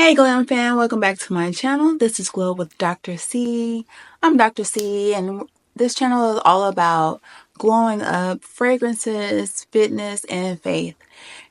Hey Glam fan, welcome back to my channel. This is Glow with Dr. C. I'm Dr. C, and this channel is all about glowing up, fragrances, fitness, and faith.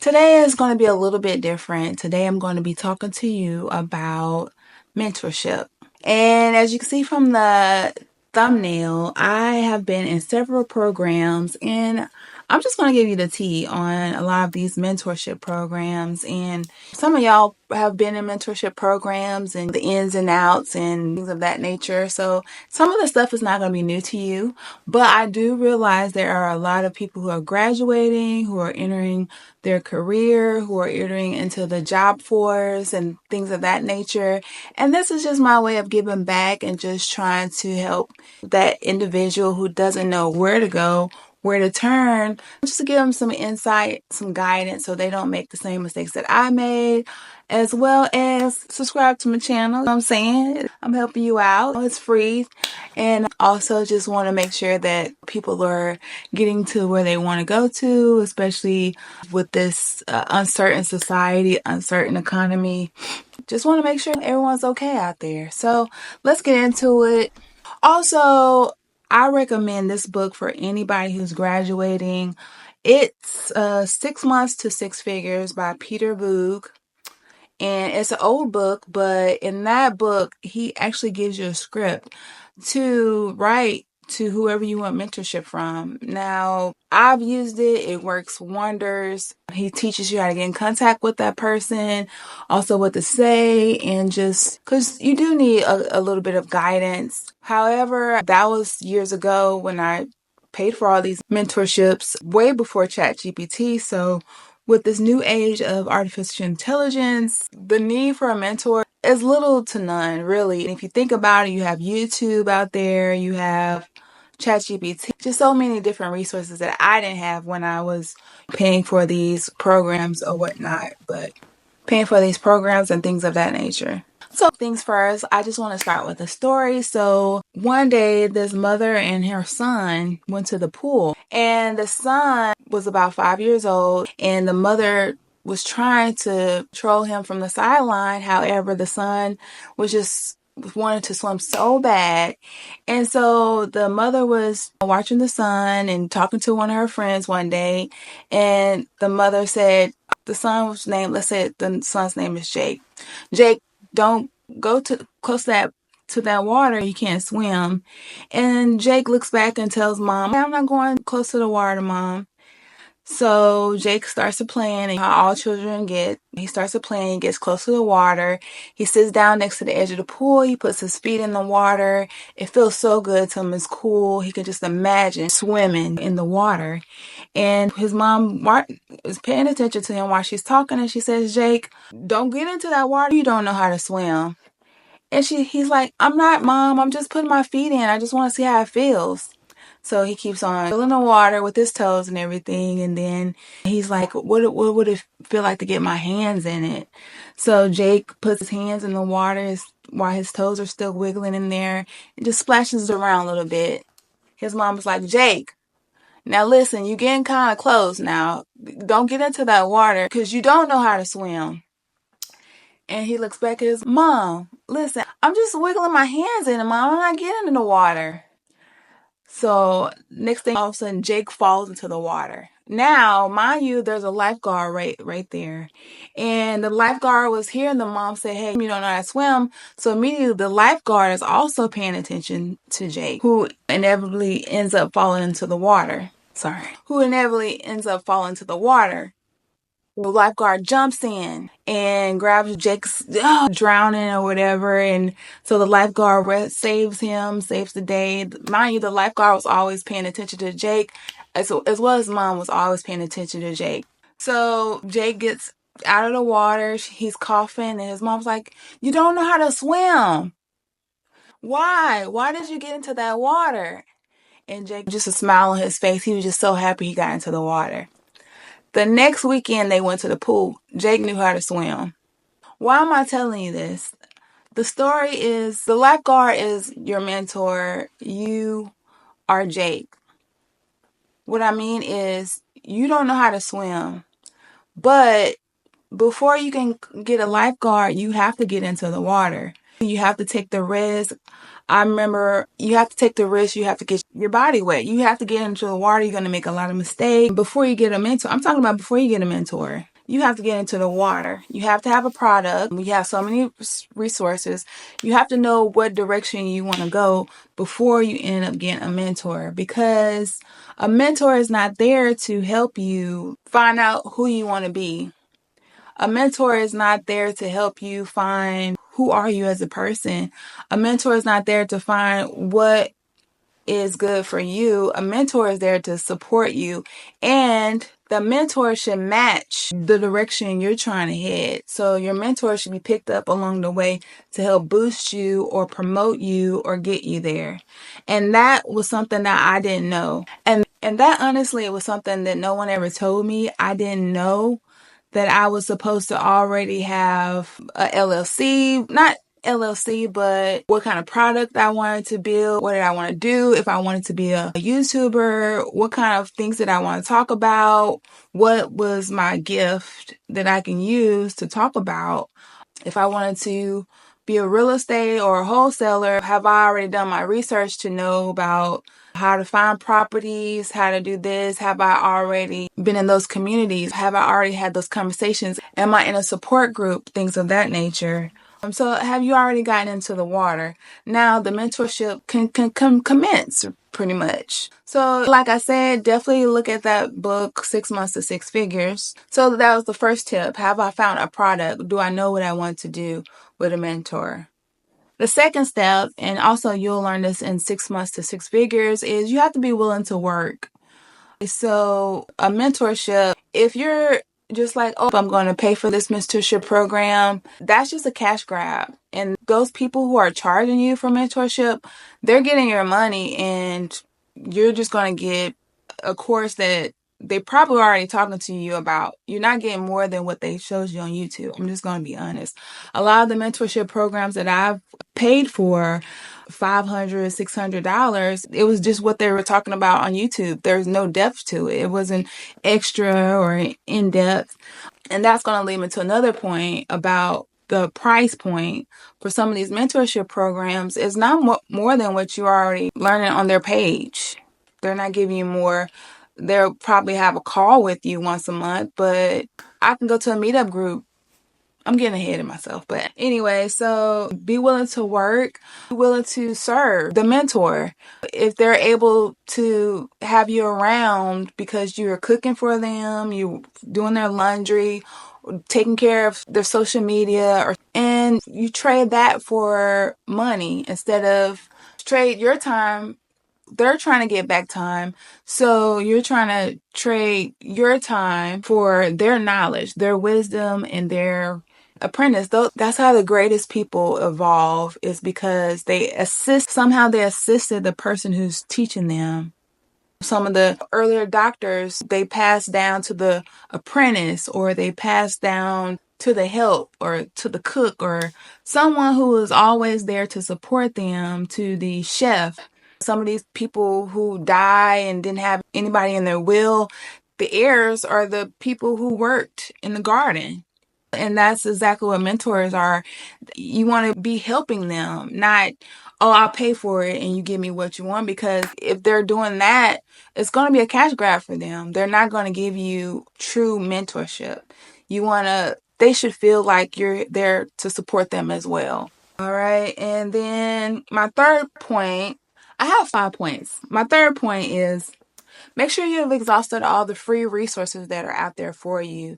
Today is going to be a little bit different. Today I'm going to be talking to you about mentorship. And as you can see from the thumbnail, I have been in several programs, and I'm just going to give you the tea on a lot of these mentorship programs. And some of y'all have been in mentorship programs and the ins and outs and things of that nature. So some of the stuff is not going to be new to you, but I do realize there are a lot of people who are graduating, who are entering their career, who are entering into the job force and things of that nature. And this is just my way of giving back and just trying to help that individual who doesn't know where to go, where to turn, just to give them some insight, some guidance so they don't make the same mistakes that I made, as well as subscribe to my channel. You know what I'm saying? I'm helping you out. It's free. And also just want to make sure that people are getting to where they want to go to, especially with this uncertain society, uncertain economy. Just want to make sure everyone's okay out there. So let's get into it. Also, I recommend this book for anybody who's graduating. It's 6 Months to Six Figures by Peter Voog. And it's an old book, but in that book, he actually gives you a script to write to whoever you want mentorship from. Now, I've used it. It works wonders. He teaches you how to get in contact with that person, also what to say, and just because you do need a little bit of guidance. However, that was years ago when I paid for all these mentorships way before ChatGPT. So with this new age of artificial intelligence, the need for a mentor is little to none, really. And if you think about it, you have YouTube out there, you have ChatGPT, just so many different resources that I didn't have when I was paying for these programs or whatnot, but paying for these programs and things of that nature. So things first, I just want to start with a story. So one day, this mother and her son went to the pool, and the son was about 5 years old, and the mother was trying to control him from the sideline. However, the son was just wanted to swim so bad. And so the mother was watching the son and talking to one of her friends one day, and the mother said, the son was named, let's say the son's name is Jake. Jake, don't go to close to that water. You can't swim. And Jake looks back and tells mom, I'm not going close to the water, mom. So Jake starts to play, and how all children get. He starts to play and gets close to the water. He sits down next to the edge of the pool. He puts his feet in the water. It feels so good to him. It's cool. He can just imagine swimming in the water. And his mom is paying attention to him while she's talking, and she says, Jake, don't get into that water. You don't know how to swim. And he's like, I'm not, mom. I'm just putting my feet in. I just want to see how it feels. So he keeps on filling the water with his toes and everything. And then he's like, what would it feel like to get my hands in it? So Jake puts his hands in the water while his toes are still wiggling in there. It just splashes around a little bit. His mom was like, Jake, now listen, you're getting kind of close now. Don't get into that water because you don't know how to swim. And he looks back at his mom. Listen, I'm just wiggling my hands in it, mom. I'm not getting in the water. So next thing, all of a sudden, Jake falls into the water. Now, mind you, there's a lifeguard right there. And the lifeguard was hearing the mom say, hey, you don't know how to swim. So immediately the lifeguard is also paying attention to Jake, who inevitably ends up falling into the water. The lifeguard jumps in and grabs Jake's drowning or whatever. And so the lifeguard saves him, saves the day. Mind you, the lifeguard was always paying attention to Jake, as well as mom was always paying attention to Jake. So Jake gets out of the water. He's coughing, and his mom's like, you don't know how to swim. Why? Why did you get into that water? And Jake, just a smile on his face. He was just so happy he got into the water. The next weekend they went to the pool. Jake knew how to swim. Why am I telling you this? The story is the lifeguard is your mentor. You are Jake. What I mean is you don't know how to swim, but before you can get a lifeguard, you have to get into the water. You have to take the risk. I remember you have to take the risk. You have to get your body wet. You have to get into the water. You're going to make a lot of mistakes. Before you get a mentor, I'm talking about before you get a mentor, you have to get into the water. You have to have a product. We have so many resources. You have to know what direction you want to go before you end up getting a mentor, because a mentor is not there to help you find out who you want to be. A mentor is not there to help you find who are you as a person. A mentor is not there to find what is good for you. A mentor is there to support you, and the mentor should match the direction you're trying to head. So your mentor should be picked up along the way to help boost you or promote you or get you there. And that was something that I didn't know. And that honestly was something that no one ever told me. I didn't know that I was supposed to already have a LLC, not LLC, but what kind of product I wanted to build, what did I want to do, if I wanted to be a YouTuber, what kind of things did I want to talk about, what was my gift that I can use to talk about. If I wanted to be a real estate or a wholesaler, have I already done my research to know about how to find properties, how to do this? Have I already been in those communities? Have I already had those conversations? Am I in a support group? Things of that nature. So have you already gotten into the water? Now the mentorship can commence pretty much. So like I said, definitely look at that book, 6 Months to Six Figures. So that was the first tip. Have I found a product? Do I know what I want to do with a mentor? The second step, and also you'll learn this in 6 Months to Six Figures, is you have to be willing to work. So a mentorship, if you're just like, oh, I'm going to pay for this mentorship program, that's just a cash grab. And those people who are charging you for mentorship, they're getting your money, and you're just going to get a course that they probably already talking to you about. You're not getting more than what they showed you on YouTube. I'm just going to be honest. A lot of the mentorship programs that I've paid for, $500, $600, it was just what they were talking about on YouTube. There's no depth to it. It wasn't extra or in depth. And that's going to lead me to another point about the price point for some of these mentorship programs is not more than what you're already learning on their page. They're not giving you more. They'll probably have a call with you once a month, but I can go to a meetup group. I'm getting ahead of myself. But anyway, so be willing to work, be willing to serve the mentor. If they're able to have you around because you're cooking for them, you're doing their laundry, taking care of their social media, and you trade that for money instead of trade your time. They're trying to get back time. So you're trying to trade your time for their knowledge, their wisdom, and their apprentice. That's how the greatest people evolve, is because they assisted the person who's teaching them. Some of the earlier doctors, they passed down to the apprentice, or they passed down to the help or to the cook or someone who was always there to support them, to the chef. Some of these people who die and didn't have anybody in their will, the heirs are the people who worked in the garden. And that's exactly what mentors are. You want to be helping them, not, oh, I'll pay for it and you give me what you want. Because if they're doing that, it's going to be a cash grab for them. They're not going to give you true mentorship. They should feel like you're there to support them as well. All right. And then my third point, I have 5 points. My third point is make sure you've exhausted all the free resources that are out there for you.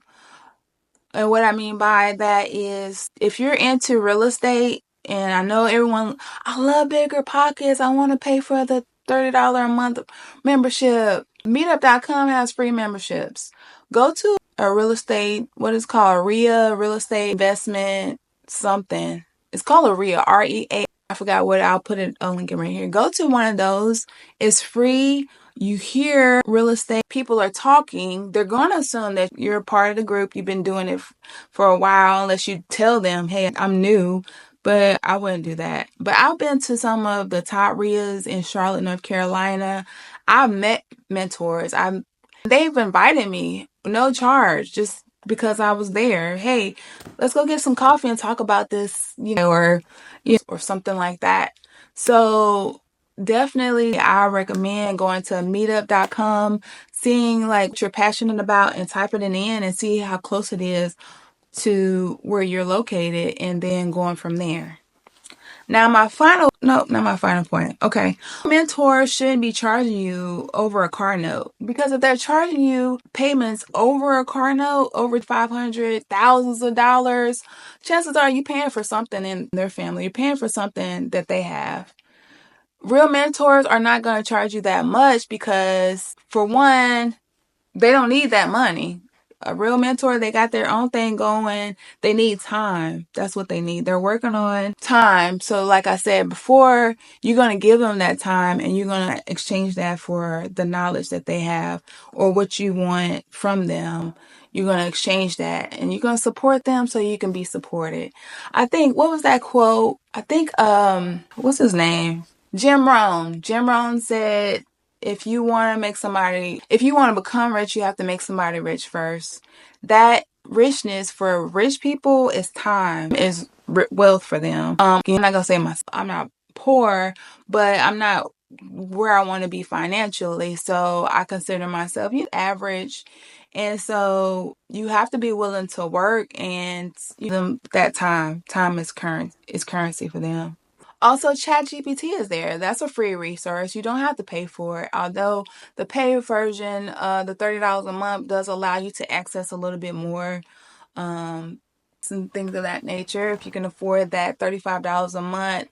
And what I mean by that is if you're into real estate, and I know everyone, I love bigger pockets. I want to pay for the $30 a month membership. Meetup.com has free memberships. Go to a real estate, what is called REIA, real estate investment something. It's called a REIA, REA. I forgot what, I'll put a link in right here. Go to one of those. It's free. You hear real estate people are talking, they're going to assume that you're a part of the group. You've been doing it for a while, unless you tell them, hey, I'm new. But I wouldn't do that. But I've been to some of the top RIAs in Charlotte, North Carolina. I've met mentors. They've invited me, no charge. Just because I was there. Hey, let's go get some coffee and talk about this, or something like that. So definitely I recommend going to meetup.com, seeing like what you're passionate about and typing it in and see how close it is to where you're located and then going from there. Now, not my final point. Okay. Mentors shouldn't be charging you over a car note, because if they're charging you payments over a car note, over 500, thousands of dollars, chances are you paying for something in their family. You're paying for something that they have. Real mentors are not going to charge you that much because, for one, they don't need that money. A real mentor, they got their own thing going. They need time. That's what they need. They're working on time. So like I said before, you're going to give them that time and you're going to exchange that for the knowledge that they have or what you want from them. You're going to exchange that and you're going to support them so you can be supported. I think, what was that quote? I think, what's his name? Jim Rohn. Jim Rohn said, if you want to become rich, you have to make somebody rich first. That richness for rich people is time, is wealth for them. I'm not gonna say I'm not poor, but I'm not where I want to be financially. So I consider myself average. And so you have to be willing to work and that time is currency for them. Also, ChatGPT is there. That's a free resource. You don't have to pay for it. Although the paid version, the $30 a month, does allow you to access a little bit more, some things of that nature. If you can afford that, $35 a month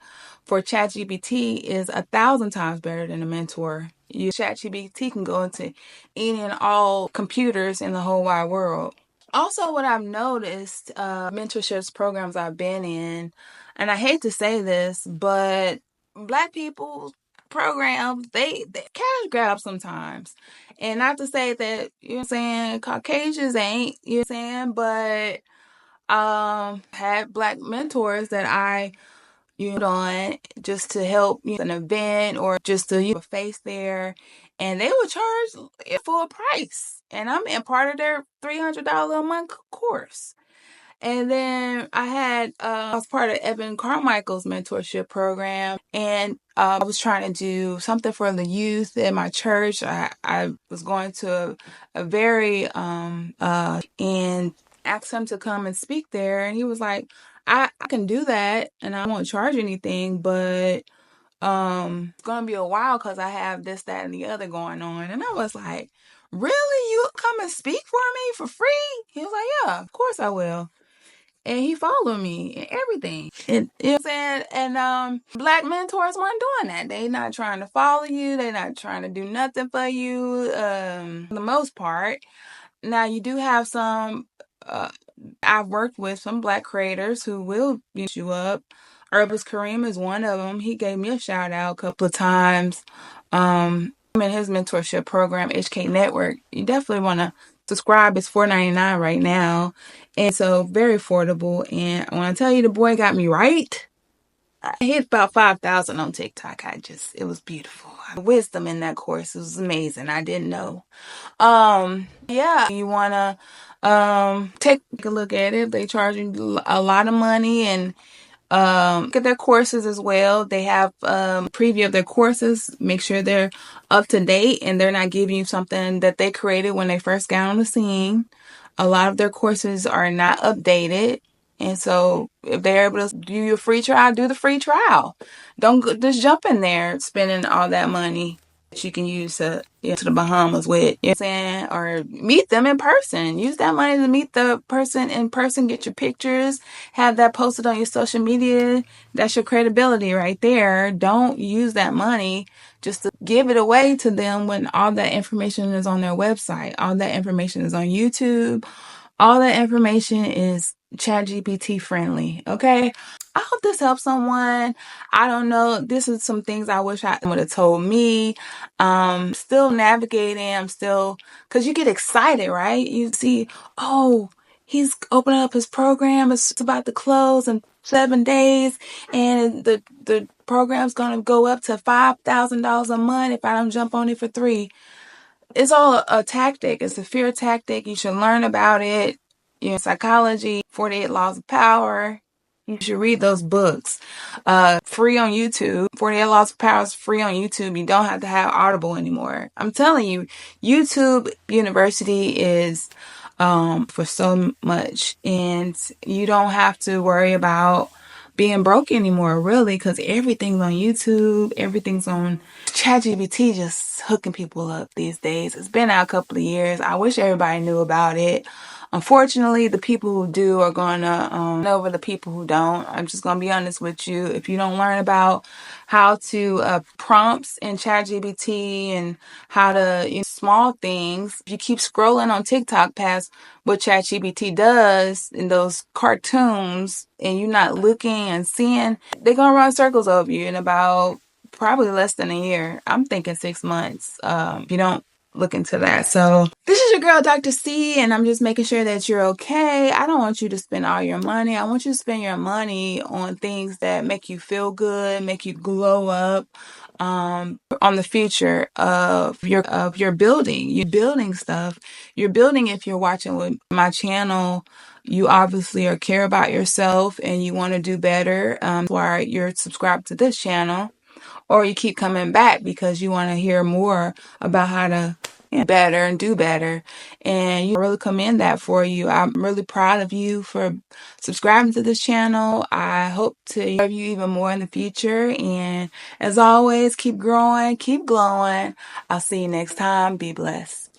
for ChatGPT is 1,000 times better than a mentor. ChatGPT can go into any and all computers in the whole wide world. Also, what I've noticed, mentorships programs I've been in, and I hate to say this, but Black people programs, they cash grab sometimes. And not to say that, Caucasians ain't, but had Black mentors that I on just to help an event or just to a face there, and they would charge it full price, and I'm in part of their $300 a month course. And then I was part of Evan Carmichael's mentorship program, and I was trying to do something for the youth in my church. I was going to a very and asked him to come and speak there, and he was like, I can do that and I won't charge anything, but it's gonna be a while because I have this, that, and the other going on. And I was like, really? You come and speak for me for free? He was like, yeah, of course I will. And he followed me and everything. And you know what I'm saying? And Black mentors weren't doing that. They not trying to follow you. They not trying to do nothing for you. For the most part. Now you do have some. I've worked with some Black creators who will beat you up. Herbis Kareem is one of them. He gave me a shout out a couple of times. I'm in his mentorship program, HK Network. You definitely want to subscribe. It's $4.99 right now, and so very affordable. And when I tell you, the boy got me right. I hit about 5,000 on TikTok. It was beautiful. The wisdom in that course was amazing. I didn't know. Yeah, you wanna take a look at it. They charge you a lot of money, and look at their courses as well. They have preview of their courses. Make sure they're up to date and they're not giving you something that they created when they first got on the scene. A lot of their courses are not updated. And so if they're able to do your free trial, do the free trial. Don't just jump in there spending all that money that you can use to the Bahamas with, you know what I'm saying? Or meet them in person. Use that money to meet the person in person, get your pictures, have that posted on your social media. That's your credibility right there. Don't use that money just to give it away to them when all that information is on their website. All that information is on YouTube. All that information is ChatGPT friendly. Okay. I hope this helps someone. I don't know. This is some things I wish I would have told me. Still navigating. Cause you get excited, right? You see, oh, he's opening up his program. It's about to close in 7 days. And the program's going to go up to $5,000 a month if I don't jump on it for 3. It's all a tactic. It's a fear tactic. You should learn about it. psychology, 48 Laws of Power. You should read those books. Free on YouTube. 48 Laws of Power is free on YouTube. You don't have to have Audible anymore. I'm telling you, YouTube University is for so much, and you don't have to worry about being broke anymore, really, because everything's on YouTube, everything's on ChatGPT, just hooking people up these days. It's been out a couple of years. I wish everybody knew about it. Unfortunately, the people who do are going to over the people who don't. I'm just going to be honest with you. If you don't learn about how to prompts in ChatGPT and how to small things, if you keep scrolling on TikTok past what ChatGPT does in those cartoons and you're not looking and seeing, they're going to run circles over you in about probably less than a year. I'm thinking 6 months. If you don't look into that. So this is your girl, Dr. C, and I'm just making sure that you're okay. I don't want you to spend all your money. I want you to spend your money on things that make you feel good, make you glow up, on the future of your building. You're building stuff. You're building, if you're watching with my channel, you obviously are care about yourself and you want to do better. That's why you're subscribed to this channel. Or you keep coming back because you want to hear more about how to better and do better. And you really commend that for you. I'm really proud of you for subscribing to this channel. I hope to serve you even more in the future. And as always, keep growing, keep glowing. I'll see you next time. Be blessed.